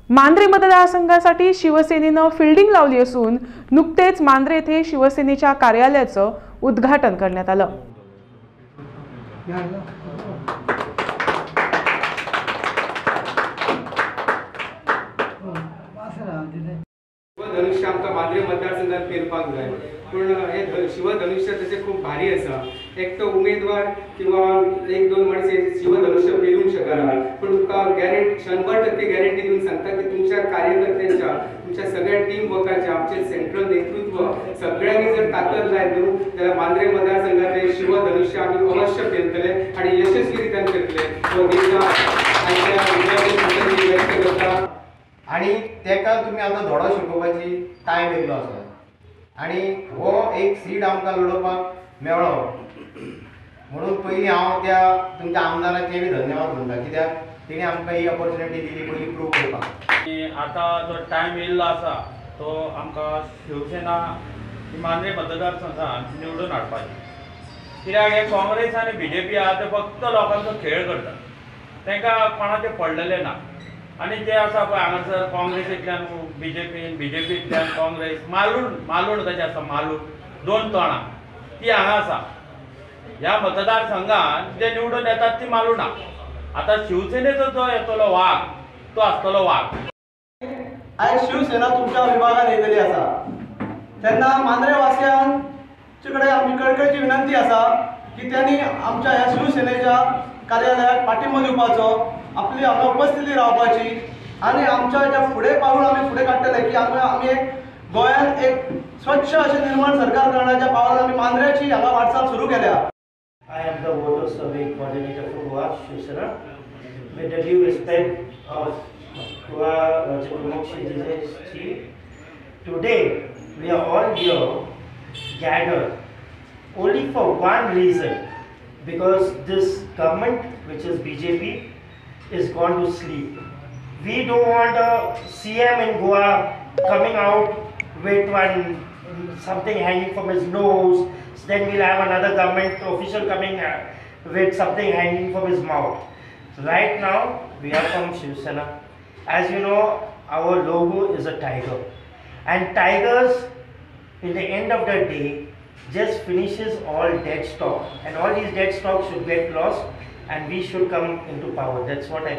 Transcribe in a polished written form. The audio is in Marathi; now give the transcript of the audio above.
मांद्रे मतदारसंघासाठी शिवसेनेनं फिल्डिंग लावली असून नुकतेच मांद्रे येथे शिवसेनेच्या कार्यालयाचं उद्घाटन करण्यात आलं। शिवधनुष्य आमकां मांद्रे मतदारसंघात पेरपाक जाय, पूण हे शिवधनुष्य तशें खूब भारी आसा। एक तो उमेदवार किंवा एक दोन मणसे शिवधनुष्य पेरूंक शकना, पूण तुका गॅरंटी 100% गॅरंटी दिवन सांगता की तुमच्या कार्यकर्त्यांच्या, तुमच्या सगळ्या टीम वर्काच्या, आमचे सेंट्रल नेतृत्व सगळ्यांनी जर ताकद लायली जाल्यार मांद्रे मतदारसंघातले शिवधनुष्य आमी अवश्य पेरतले आनी यशस्वीरित्यान करतले। आणि तेका तुम्ही आता धडो शिकोवपाची टायम येयलो आसा आणि हो एक सीट आमकां लडोवपाक मेळ्ळो म्हणून पयलीं हांव त्या तुमच्या आमदाराचे बी धन्यवाद म्हणटा, कित्याक तेणी आमकां ही ऑपॉर्च्युनिटी दिली पयलीं प्रूव करपाक। आता जो टायम येयल्लो आसा तो आमकां शिवसेना मांद्रे मतदारसंघात निवडून हाडपाची, कित्याक हे काँग्रेस आनी BJP आहा ते फक्त लोकांचो खेळ करतात, तांकां कोणाचें पडलेलें ना। आणि जे आसा पळय हांगासर काँग्रेसींतल्यान BJPंतल्यान काँग्रेस मालूण कशें आसा, मालूण दोन तोणां ती हांगा आसा। ह्या मतदारसंघात जे निवडून येतात ती मालूणा। आता शिवसेनेचो जो येतलो वाघ तो आसतलो वाघ। आयज शिवसेना तुमच्या विभागात येयलेली आसा तेन्ना मांद्रे वासियांचे कडेन आमची कळकळीची विनंती आसा की त्यांनी आमच्या ह्या शिवसेनेच्या कार्यालयाक पाठिंबो दिवपाचो, आपली हांगा उपस्थिती रावपाची आणि आमच्या ज्या फुडें पाऊल आमी फुडें काडटले की आमी एक गोंयांत एक स्वच्छ अशें निर्मळ सरकार करण्याच्या पावलान आमी मांद्रेची हांगा वाटचाल सुरू केल्या। I am the voter survey coordinator for Goa Shivsena. With the due respect of Goa Rajapramukh, today we are all here gathered only for one reason, because this government, which is BJP, is gone to sleep. We don't want a CM in Goa coming out with something hanging from his nose. Then we'll have another government official coming with something hanging from his mouth. Right now, we are from Shivsena. As you know, our logo is a tiger. And tigers, in the end of the day, just finishes all dead stock. And all these dead stock should get lost and we should come into power. That's what I